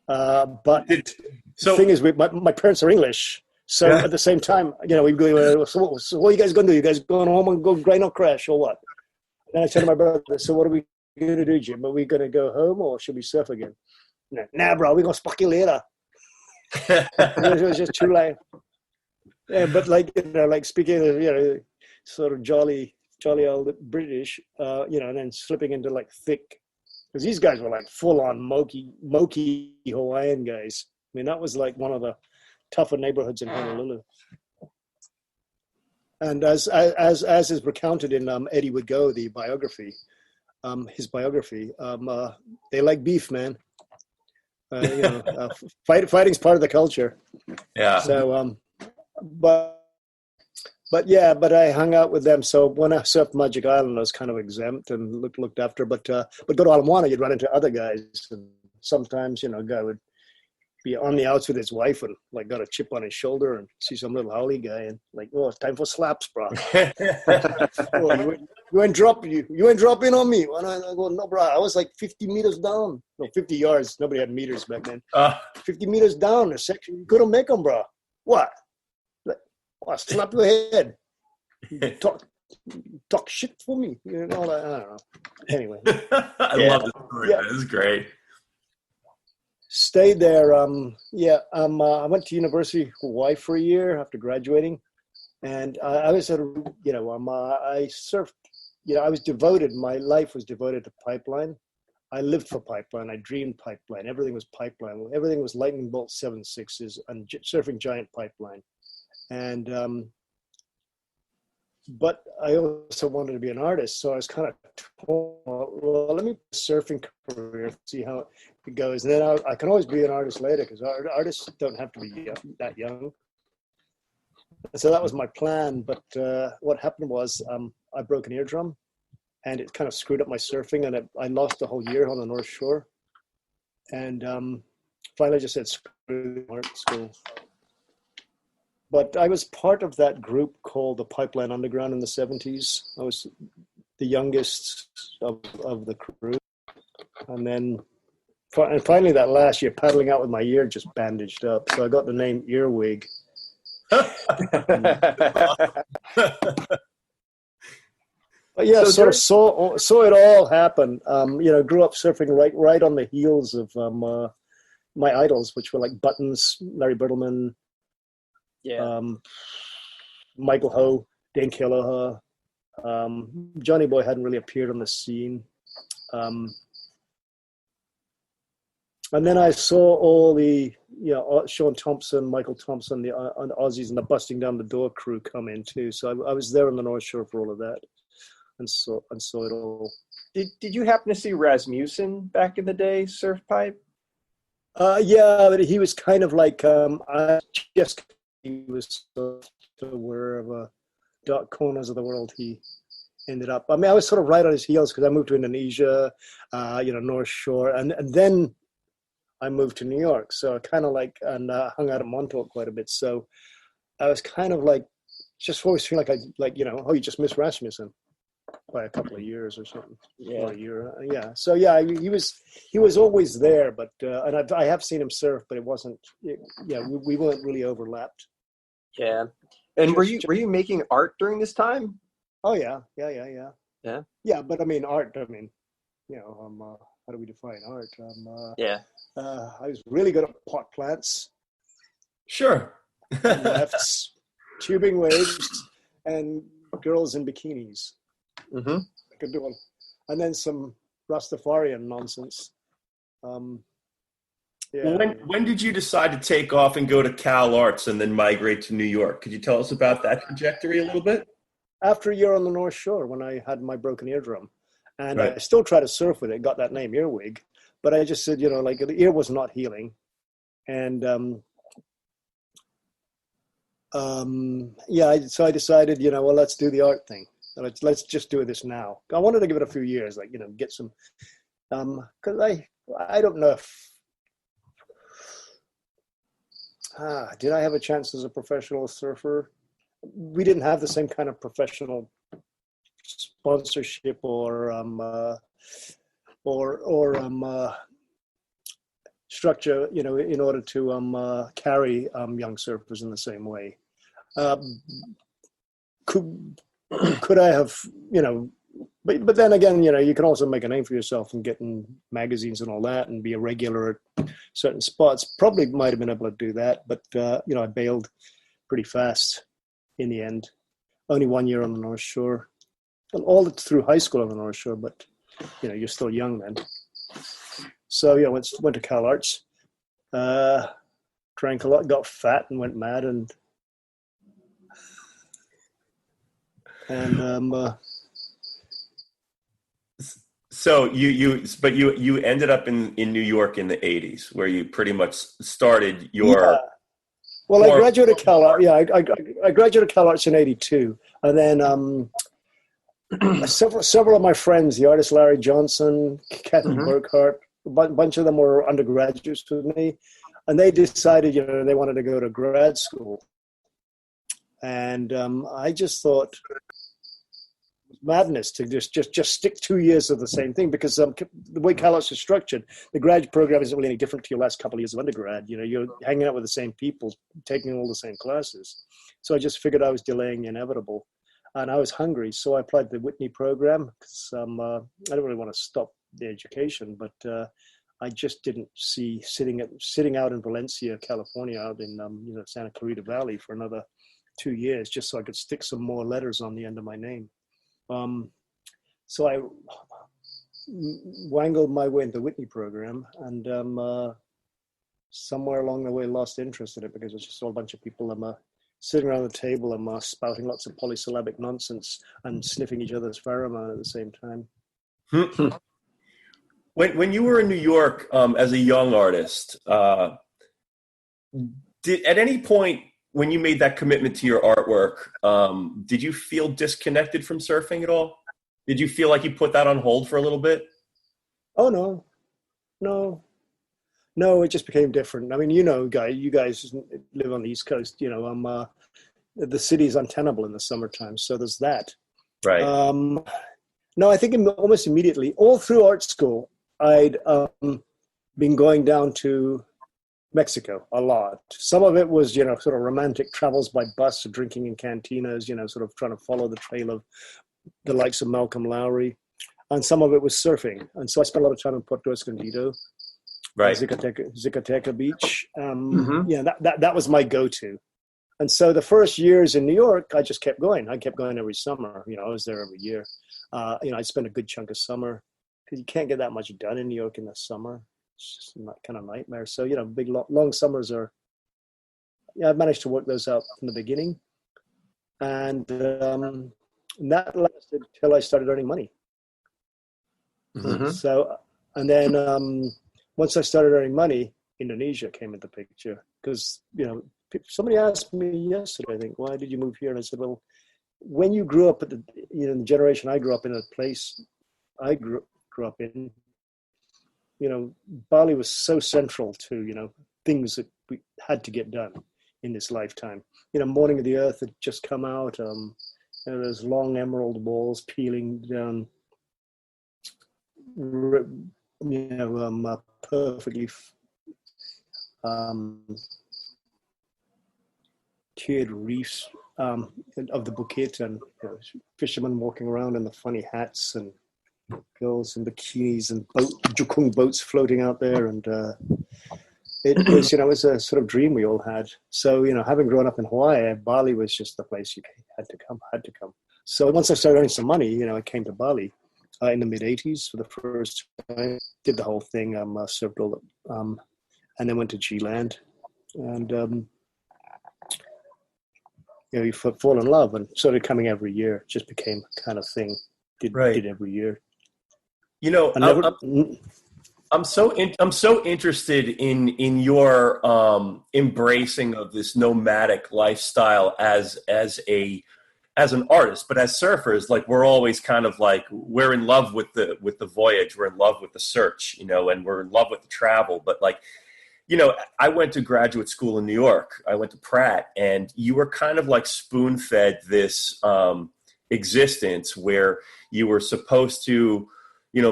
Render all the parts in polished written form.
But the thing is, my parents are English. So at the same time, we go, so what are you guys going to do? You guys going home and go grind or crash or what? And I said to my brother, so what are we going to do, Jim? Are we going to go home or should we surf again? Nah, bro, we're going to spark you later. It was just too late. Yeah, but like speaking of, sort of jolly old British, and then slipping into like thick, because these guys were like full on Moki Hawaiian guys. I mean, that was like one of the tougher neighborhoods in Honolulu. And as is recounted in Eddie Would Go, the biography, his biography, they like beef, man. Fighting's part of the culture. Yeah. So, but I hung out with them. So when I surfed Magic Island, I was kind of exempt and looked after. But go to Ala Moana, you'd run into other guys, and sometimes a guy would be on the outs with his wife and like got a chip on his shoulder and see some little haole guy and like, oh, it's time for slaps, bro. You ain't dropping on me. And I go, no, bro, I was like 50 meters down. No, 50 yards. Nobody had meters back then. 50 meters down a section. You couldn't make them, bro. What? Like, slap your head. Talk shit for me. I don't know. Anyway. I love this story. Yeah. This is great. Stayed there. I went to University of Hawaii for a year after graduating, and I was I surfed. I was devoted. My life was devoted to pipeline. I lived for pipeline. I dreamed pipeline. Everything was pipeline. Everything was lightning bolt 7.6s and surfing giant pipeline. And but I also wanted to be an artist, so I was kind of torn. Well, let me surfing career, see how it goes, and then I can always be an artist later because artists don't have to be that young. So that was my plan. But what happened was I broke an eardrum, and it kind of screwed up my surfing, and I lost the whole year on the North Shore. And finally, I just said screw art school. But I was part of that group called the Pipeline Underground in the 70s. I was the youngest of the crew. And then finally that last year, paddling out with my ear just bandaged up. So I got the name Earwig. But yeah, so sort of saw it all happen. Grew up surfing right on the heels of my idols, which were like Buttons, Larry Birdleman, Michael Ho, Dane Kealoha. Johnny Boy hadn't really appeared on the scene. And then I saw all the, Sean Thompson, Michael Thompson, the Aussies and the Busting Down the Door crew come in too. So I was there on the North Shore for all of that and saw it all. Did you happen to see Rasmussen back in the day, surf pipe? Yeah, but he was kind of like, he was so aware of dark corners of the world he ended up. I mean, I was sort of right on his heels because I moved to Indonesia, North Shore, and then I moved to New York. So I kind of hung out at Montauk quite a bit. So I was kind of like, just always feeling you just missed Rasmussen by a couple of years or something. Yeah. Or a year. Yeah. So yeah, he was always there, but and I have seen him surf, but it wasn't. We weren't really overlapped. Yeah. And were you making art during this time? Oh yeah. Yeah, but I mean art. I mean, how do we define art? I was really good at pot plants. Sure. Lefts, tubing waves, and girls in bikinis. Mm-hmm. I could do one, and then some Rastafarian nonsense. When did you decide to take off and go to Cal Arts and then migrate to New York? Could you tell us about that trajectory a little bit? After a year on the North Shore, when I had my broken eardrum, and right. I still try to surf with it, got that name Earwig, but I just said, the ear was not healing, and so I decided, let's do the art thing. Let's just do this now. I wanted to give it a few years, get some, because I don't know if, did I have a chance as a professional surfer? We didn't have the same kind of professional sponsorship or structure, in order to carry young surfers in the same way. Could I have, but then again, you can also make a name for yourself and get in magazines and all that and be a regular at certain spots. Probably might have been able to do that, but, I bailed pretty fast in the end. Only 1 year on the North Shore. And all through high school on the North Shore, but, you're still young then. So, went to Cal Arts, drank a lot, got fat and went mad and so you ended up in New York in the 80s, where you pretty much started your. Yeah. Well, I graduated Cal Arts. Yeah, I graduated Cal Arts in '82, and then several of my friends, the artist Larry Johnson, Kathy Burkhart, a bunch of them were undergraduates with me, and they decided they wanted to go to grad school, and I just thought. Madness to just stick 2 years of the same thing, because the way Cal Arts is structured, the grad program isn't really any different to your last couple of years of undergrad. You're hanging out with the same people, taking all the same classes. So I just figured I was delaying the inevitable, and I was hungry, so I applied to the Whitney program because I don't really want to stop the education, but I just didn't see sitting out in Valencia, California, out in Santa Clarita Valley for another 2 years, just so I could stick some more letters on the end of my name. So I wangled my way into the Whitney program, and somewhere along the way lost interest in it because it's just all a bunch of people sitting around the table and spouting lots of polysyllabic nonsense and sniffing each other's pheromone at the same time. When you were in New York as a young artist, did at any point when you made that commitment to your artwork, did you feel disconnected from surfing at all? Did you feel like you put that on hold for a little bit? Oh, no, it just became different. I mean, you guys live on the East Coast, the city's untenable in the summertime. So there's that. Right. No, I think almost immediately, all through art school, I'd been going down to Mexico a lot. Some of it was, sort of romantic travels by bus, or drinking in cantinas, sort of trying to follow the trail of the likes of Malcolm Lowry. And some of it was surfing. And so I spent a lot of time in Puerto Escondido, right, Zacatecas Beach. That was my go-to. And so the first years in New York, I just kept going. I kept going every summer. I was there every year. I spent a good chunk of summer because you can't get that much done in New York in the summer. It's just kind of nightmare. So, big, long summers are, I've managed to work those out from the beginning. And that lasted till I started earning money. So, and then once I started earning money, Indonesia came into the picture. Because, somebody asked me yesterday, I think, why did you move here? And I said, well, when you grew up at the generation I grew up in, a place I grew up in, Bali was so central to, things that we had to get done in this lifetime. Morning of the Earth had just come out. Those long emerald walls peeling down, perfectly tiered reefs of the Bukit, and fishermen walking around in the funny hats, and girls in bikinis, and jukung boats floating out there, and it was, it was a sort of dream we all had. So, having grown up in Hawaii, Bali was just the place you had to come. So once I started earning some money, I came to Bali in the mid '80s for the first time. Did the whole thing, surfed all the, and then went to G-Land, and you fall in love, and started coming every year. It just became a kind of thing. Did every year. I'm so interested in your embracing of this nomadic lifestyle as an artist, but as surfers, like, we're always kind of like, we're in love with the voyage, we're in love with the search, and we're in love with the travel. But like, I went to graduate school in New York. I went to Pratt, and you were kind of like spoon-fed this existence where you were supposed to,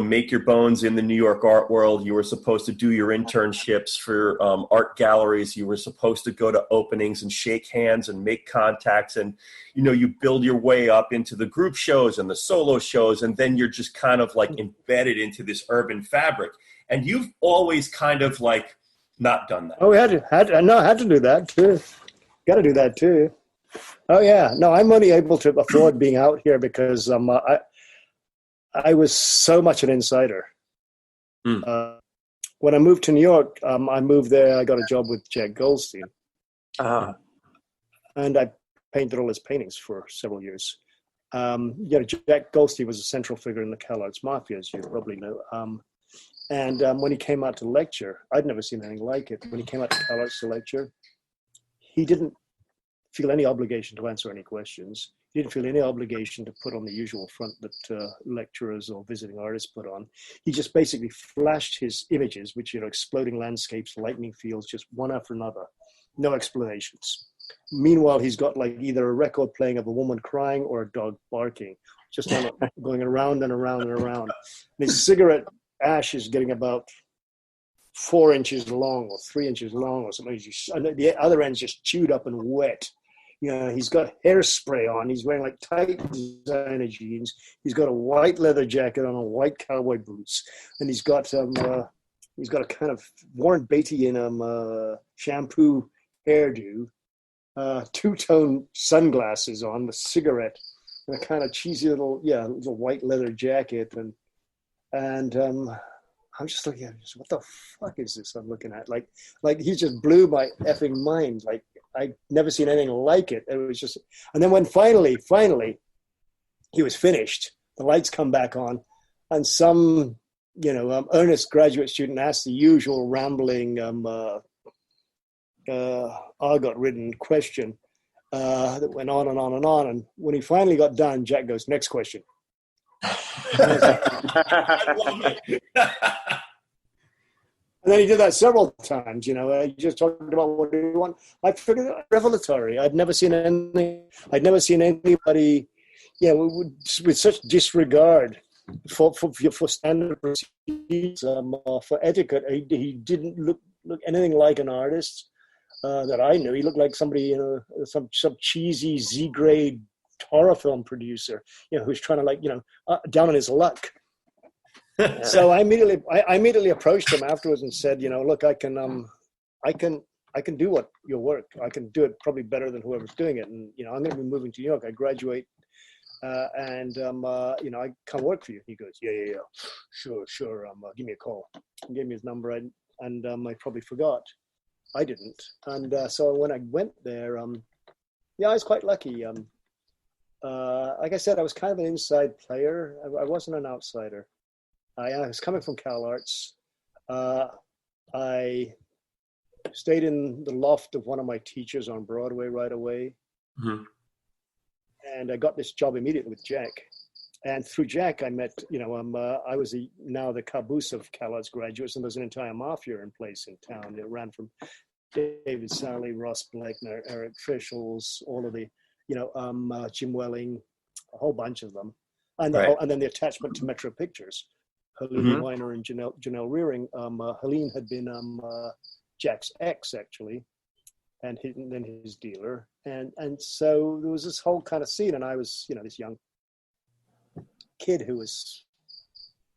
make your bones in the New York art world. You were supposed to do your internships for art galleries. You were supposed to go to openings and shake hands and make contacts. And, you build your way up into the group shows and the solo shows. And then you're just kind of like embedded into this urban fabric. And you've always kind of like not done that. Oh, we had to do that too. Got to do that too. Oh yeah. No, I'm only able to afford being out here because I was so much an insider. When I moved to New York, I moved there. I got a job with Jack Goldstein, and I painted all his paintings for several years. Jack Goldstein was a central figure in the CalArts Mafia, as you probably know. And when he came out to lecture, I'd never seen anything like it. When he came out to CalArts to lecture, he didn't feel any obligation to answer any questions. He didn't feel any obligation to put on the usual front that lecturers or visiting artists put on. He just basically flashed his images, which, exploding landscapes, lightning fields, just one after another. No explanations. Meanwhile, he's got like either a record playing of a woman crying or a dog barking, just going around and around and around. And his cigarette ash is getting about 4 inches long or 3 inches long or something. And the other end's just chewed up and wet. He's got hairspray on. He's wearing like tight designer jeans. He's got a white leather jacket on, a white cowboy boots, and he's got a kind of Warren Beatty in shampoo hairdo, two-tone sunglasses on, the cigarette, and a kind of cheesy little white leather jacket, and I'm just looking at it, what the fuck is this I'm looking at? Like he just blew my effing mind. Like I'd never seen anything like it. It was just, and then when finally he was finished, the lights come back on, and some, earnest graduate student asked the usual rambling, argot-ridden question that went on and on and on. And when he finally got done, Jack goes, "Next question." I love it. And then he did that several times, he just talked about what do you want. I figured it revelatory. I'd never seen anybody, with such disregard for standard procedures, for etiquette. He didn't look anything like an artist that I knew. He looked like somebody, some cheesy Z-grade horror film producer, who's trying to down on his luck. So I immediately approached him afterwards and said, look, I can do your work. I can do it probably better than whoever's doing it. And, I'm going to be moving to New York. I graduate and I come work for you. He goes, yeah. Sure. Give me a call. He gave me his number and I probably forgot. I didn't. And so when I went there, I was quite lucky. Like I said, I was kind of an inside player. I wasn't an outsider. I was coming from CalArts. I stayed in the loft of one of my teachers on Broadway right away. Mm-hmm. And I got this job immediately with Jack. And through Jack, I met, I was now the caboose of CalArts graduates, and there's an entire mafia in place in town. It ran from David Sally, Ross Bleckner, Eric Fischels, all of the, Jim Welling, a whole bunch of them. And, and then the attachment to Metro Pictures. Helene Weiner and Janelle Rearing. Helene had been Jack's ex, actually, and then his dealer. And so there was this whole kind of scene, and I was, this young kid who was,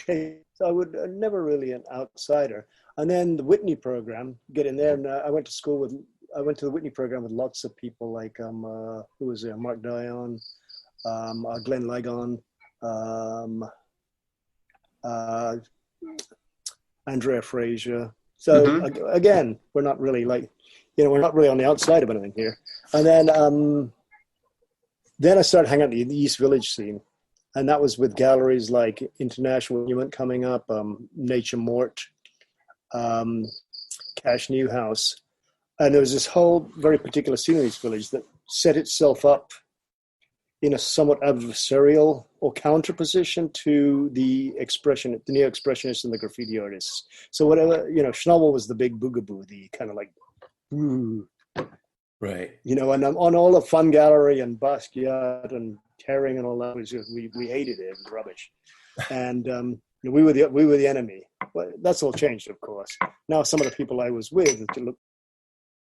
so I would never really an outsider. And then the Whitney program, get in there, and I went to the Whitney program with lots of people like, who was there, Mark Dion, Glenn Ligon, Andrea Frazier. So again, we're not really we're not really on the outside of anything here. And then I started hanging out in the East Village scene, and that was with galleries like International Monument coming up, Nature Mort, Cash Newhouse, and there was this whole very particular scene in East Village that set itself up in a somewhat adversarial or counter position to the neo-expressionists and the graffiti artists. So whatever, Schnabel was the big boogaboo, the kind of like, right. And on all the Fun Gallery and Basquiat and Herring and all that, we hated it. It was rubbish. And We were the enemy. But that's all changed, of course. Now some of the people I was with